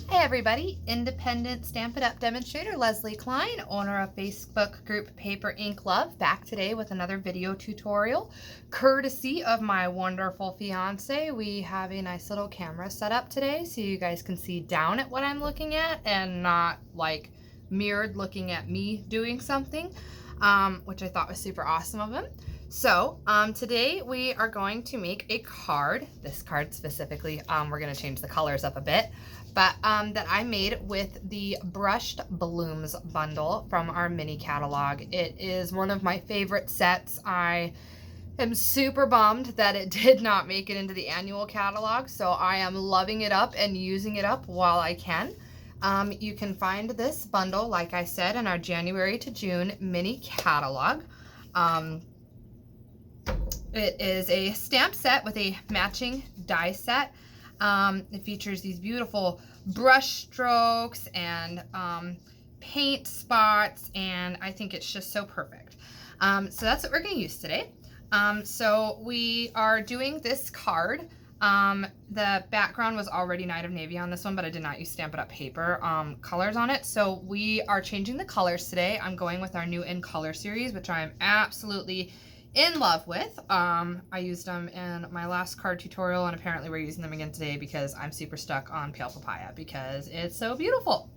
Hey everybody, independent Stampin' Up demonstrator Leslie Klein, owner of Facebook group Paper Ink Love, back today with another video tutorial courtesy of my wonderful fiance. We have a nice little camera set up today so you guys can see down at what I'm looking at and not like mirrored looking at me doing something, which I thought was super awesome of him. So today we are going to make a card, this card specifically. We're going to change the colors up a bit, but that I made with the Brushed Blooms bundle from our mini catalog. It is one of my favorite sets. I am super bummed that it did not make it into the annual catalog, so I am loving it up and using it up while I can. You can find this bundle, like I said, in our January to June mini catalog. It is a stamp set with a matching die set. It features these beautiful brush strokes and paint spots, and I think it's just so perfect. So that's what we're going to use today. So we are doing this card. The background was already Night of Navy on this one, but I did not use Stampin' Up paper colors on it. So we are changing the colors today. I'm going with our new In Color series, which I am absolutely in love with. I used them in my last card tutorial, and apparently we're using them again today because I'm super stuck on Pale Papaya because it's so beautiful.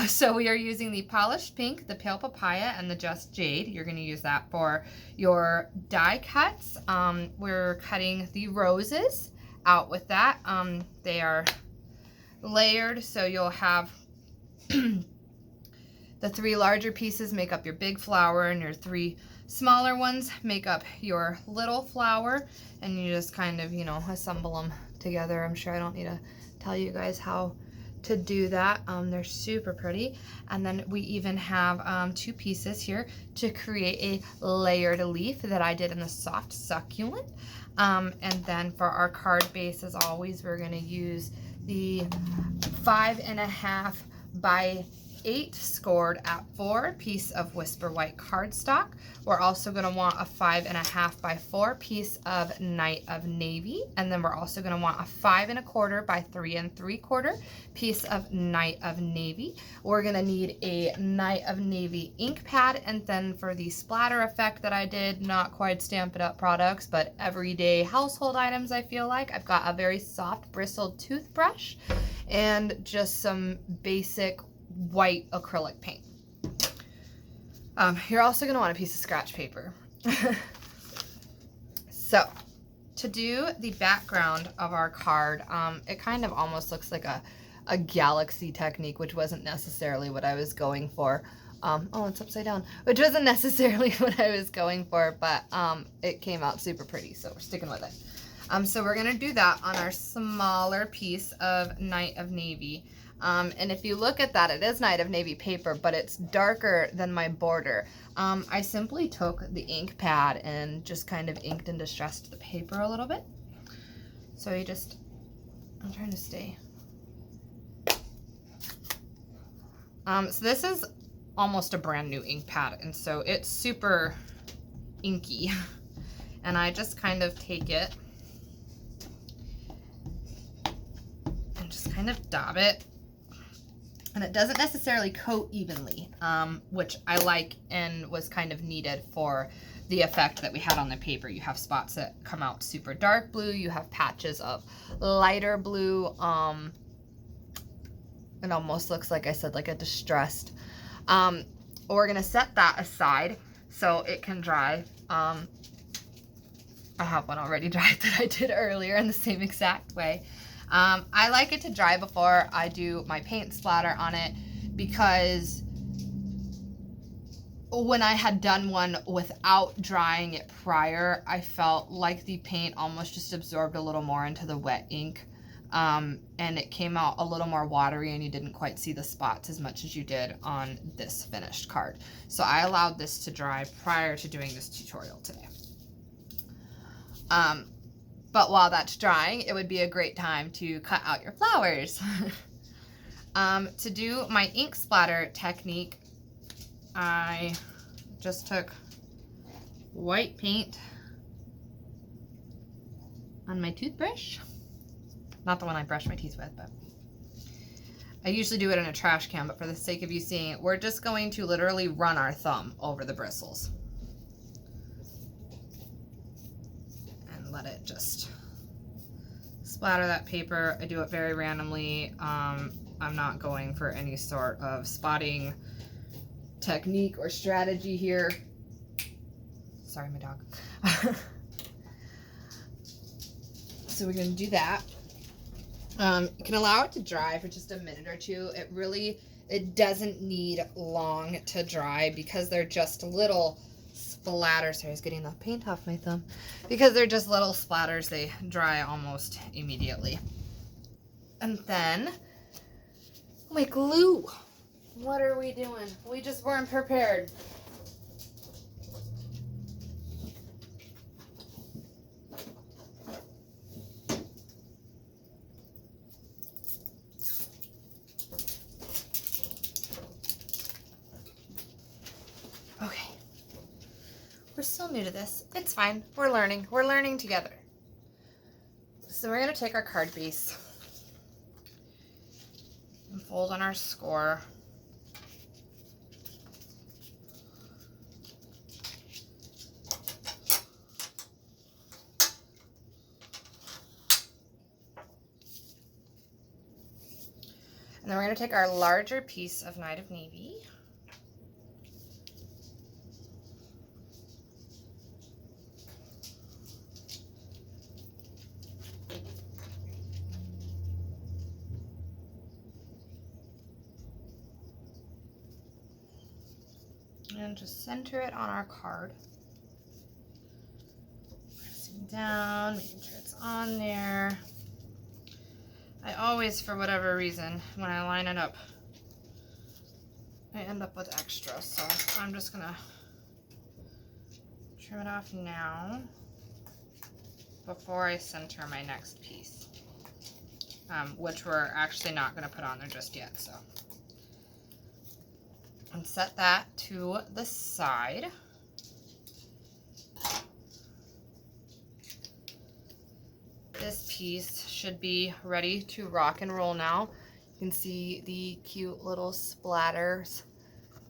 So we are using the Polished Pink, the Pale Papaya, and the Just Jade. You're going to use that for your die cuts. We're cutting the roses out with that. They are layered, so you'll have the 3 larger pieces make up your big flower, and your 3 smaller ones make up your little flower, and you just kind of, you know, assemble them together. I'm sure I don't need to tell you guys how to do that. They're super pretty. And then we even have 2 pieces here to create a layered leaf that I did in the soft succulent. And then for our card base, as always, we're going to use the 5.5 by 8 scored at 4 piece of Whisper White cardstock. We're also going to want a 5.5 by 4 piece of Night of Navy, and then we're also going to want a 5.25 by 3 3/4 piece of Night of Navy. We're going to need a Night of Navy ink pad, and then for the splatter effect that I did, not quite Stampin' Up products, but everyday household items, I feel like I've got a very soft bristled toothbrush and just some basic white acrylic paint. You're also going to want a piece of scratch paper. So to do the background of our card, it kind of almost looks like a galaxy technique, which wasn't necessarily what I was going for. Oh, it's upside down, which wasn't necessarily what I was going for, but it came out super pretty, so we're sticking with it. So we're going to do that on our smaller piece of Night of Navy. And if you look at that, it is Night of Navy paper, but it's darker than my border. I simply took the ink pad and just kind of inked and distressed the paper a little bit. So you just, I'm trying to stay. So this is almost a brand new ink pad, and so it's super inky. And I just kind of take it and just kind of dab it. And it doesn't necessarily coat evenly, which I like and was kind of needed for the effect that we had on the paper. You have spots that come out super dark blue. You have patches of lighter blue. It almost looks, like I said, like a distressed. We're going to set that aside so it can dry. I have one already dried that I did earlier in the same exact way. I like it to dry before I do my paint splatter on it, because when I had done one without drying it prior, I felt like the paint almost just absorbed a little more into the wet ink, and it came out a little more watery, and you didn't quite see the spots as much as you did on this finished card. So I allowed this to dry prior to doing this tutorial today. But while that's drying, it would be a great time to cut out your flowers. To do my ink splatter technique, I just took white paint on my toothbrush. Not the one I brush my teeth with, but I usually do it in a trash can, but for the sake of you seeing it, we're just going to literally run our thumb over the bristles. And let it just splatter that paper. I do it very randomly. I'm not going for any sort of spotting technique or strategy here. Sorry, my dog. So we're going to do that. You can allow it to dry for just a minute or two. It doesn't need long to dry because they're just little splatters. Sorry, I was getting the paint off my thumb. Because they're just little splatters, they dry almost immediately. And then, my glue. What are we doing? We just weren't prepared. Okay. We're still new to this. It's fine. We're learning. We're learning together. So we're going to take our card base and fold on our score. And then we're going to take our larger piece of Night of Navy. And just center it on our card. Pressing down, making sure it's on there. I always, for whatever reason, when I line it up, I end up with extra. So I'm just gonna trim it off now before I center my next piece, which we're actually not gonna put on there just yet. So. And set that to the side. This piece should be ready to rock and roll now. You can see the cute little splatters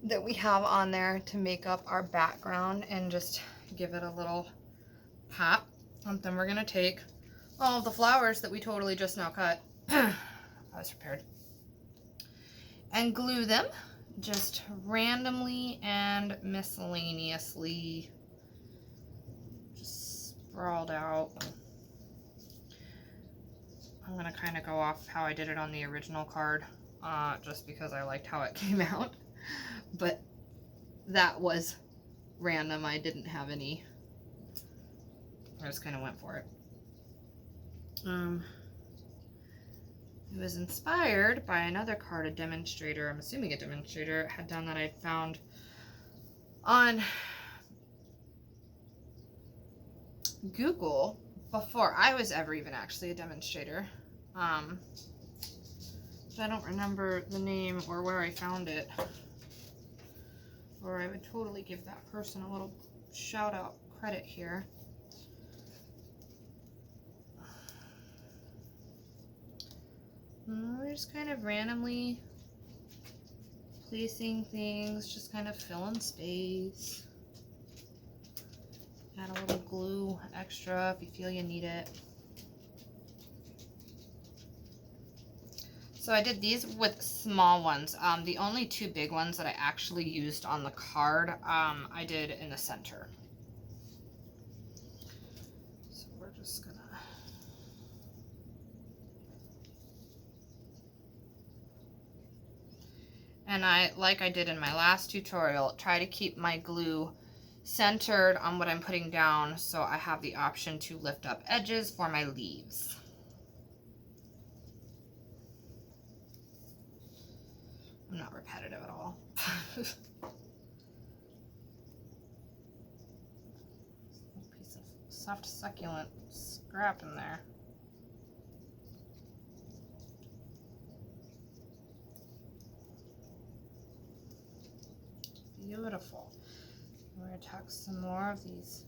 that we have on there to make up our background and just give it a little pop. And then we're gonna take all of the flowers that we totally just now cut. I was prepared. And glue them. Just randomly and miscellaneously, just sprawled out. I'm going to kind of go off how I did it on the original card, just because I liked how it came out. But that was random. I didn't have any. I just kind of went for it. It was inspired by another card a demonstrator, I'm assuming a demonstrator, had done that I'd found on Google before I was ever even actually a demonstrator. So I don't remember the name or where I found it. Or I would totally give that person a little shout out credit here. We're just kind of randomly placing things, just kind of filling space. Add a little glue extra if you feel you need it. So I did these with small ones. The only two big ones that I actually used on the card, I did in the center. So we're just gonna... And like I did in my last tutorial, try to keep my glue centered on what I'm putting down so I have the option to lift up edges for my leaves. I'm not repetitive at all. Piece of soft succulent scrap in there. Beautiful. We're going to tuck some more of these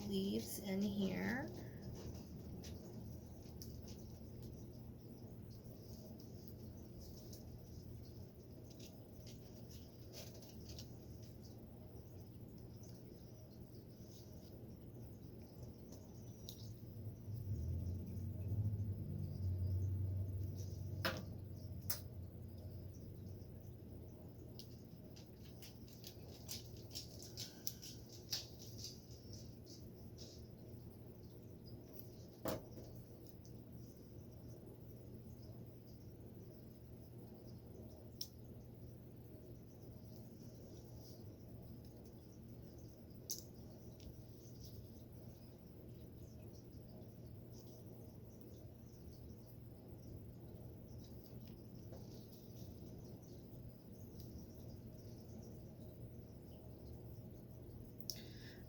leaves in here.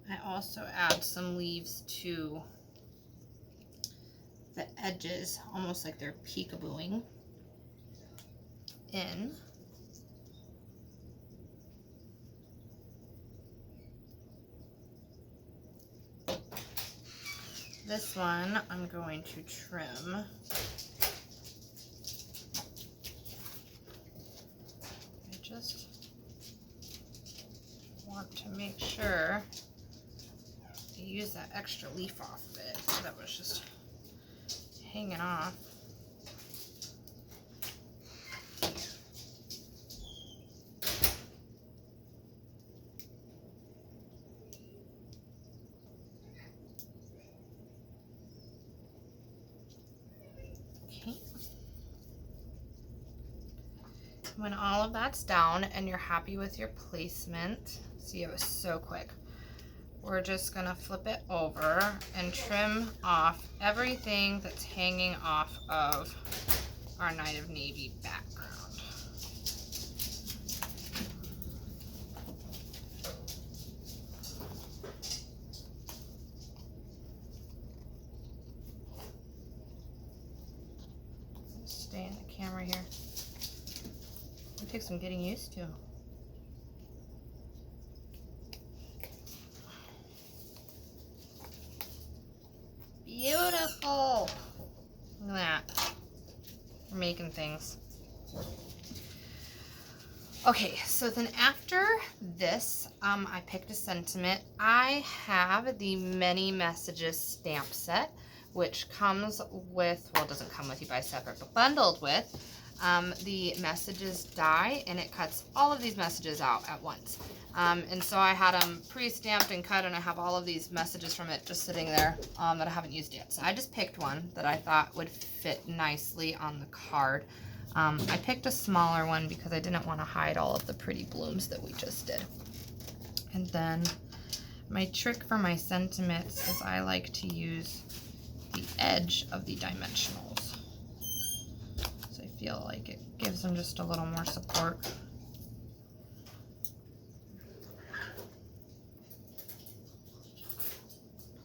I also add some leaves to the edges, almost like they're peekabooing in. This one I'm going to trim. I just want to make sure to use that extra leaf off of it that was just hanging off. Okay. When all of that's down and you're happy with your placement, see, it was so quick. We're just gonna flip it over and trim off everything that's hanging off of our Night of Navy background. Stay in the camera here. It takes some getting used to. Beautiful. Look at that. We're making things. Okay, so then after this, I picked a sentiment. I have the Many Messages stamp set, which comes with, well, it doesn't come with, you buy separate, but bundled with the messages die, and it cuts all of these messages out at once. And so I had them pre-stamped and cut, and I have all of these messages from it just sitting there that I haven't used yet. So I just picked one that I thought would fit nicely on the card. I picked a smaller one because I didn't want to hide all of the pretty blooms that we just did. And then my trick for my sentiments is I like to use the edge of the dimensionals. So I feel like it gives them just a little more support.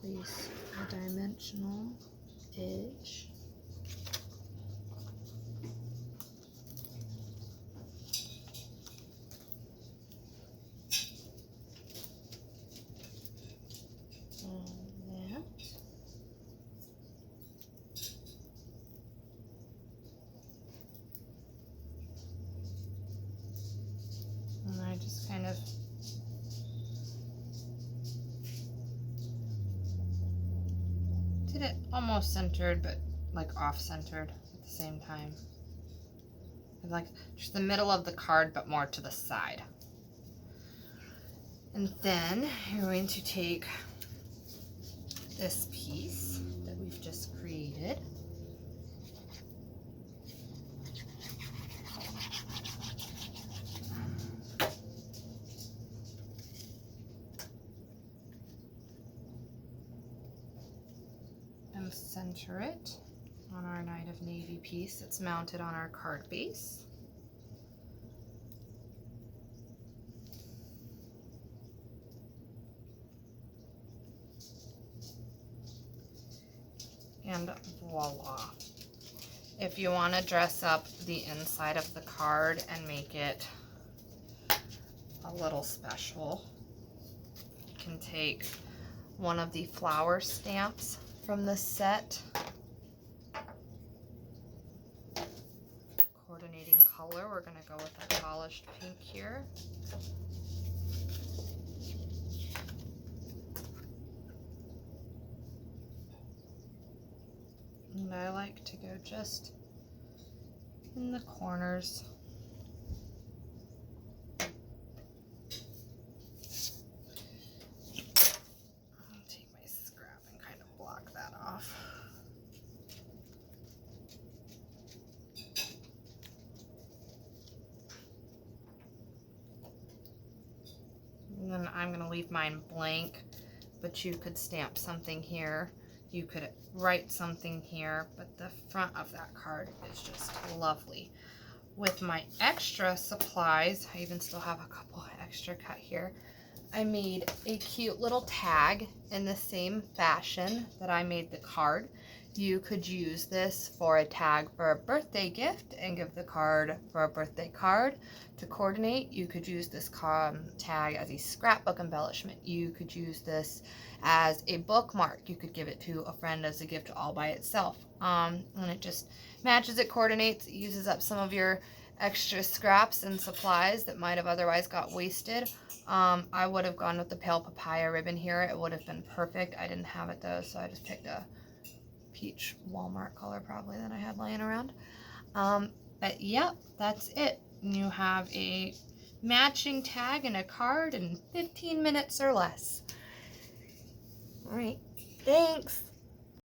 Place a dimensional edge. And I just kind of did it almost centered, but like off-centered at the same time. Like just the middle of the card, but more to the side. And then you're going to take this piece that we've just created. And center it on our Night of Navy piece that's mounted on our card base. And voila. If you want to dress up the inside of the card and make it a little special, you can take one of the flower stamps from the set. Coordinating color, we're going to go with a polished pink here. And I like to go just in the corners. I'll take my scrap and kind of block that off. And then I'm going to leave mine blank, but you could stamp something here. You could write something here, but the front of that card is just lovely. With my extra supplies, I even still have a couple extra cut here. I made a cute little tag in the same fashion that I made the card. You could use this for a tag for a birthday gift and give the card for a birthday card. To coordinate, you could use this tag as a scrapbook embellishment. You could use this as a bookmark. You could give it to a friend as a gift all by itself. And it just matches, it coordinates, it uses up some of your extra scraps and supplies that might have otherwise got wasted. I would have gone with the pale papaya ribbon here. It would have been perfect. I didn't have it though, so I just picked a peach Walmart color probably that I had laying around. But yep, that's it. You have a matching tag and a card in 15 minutes or less. All right, thanks.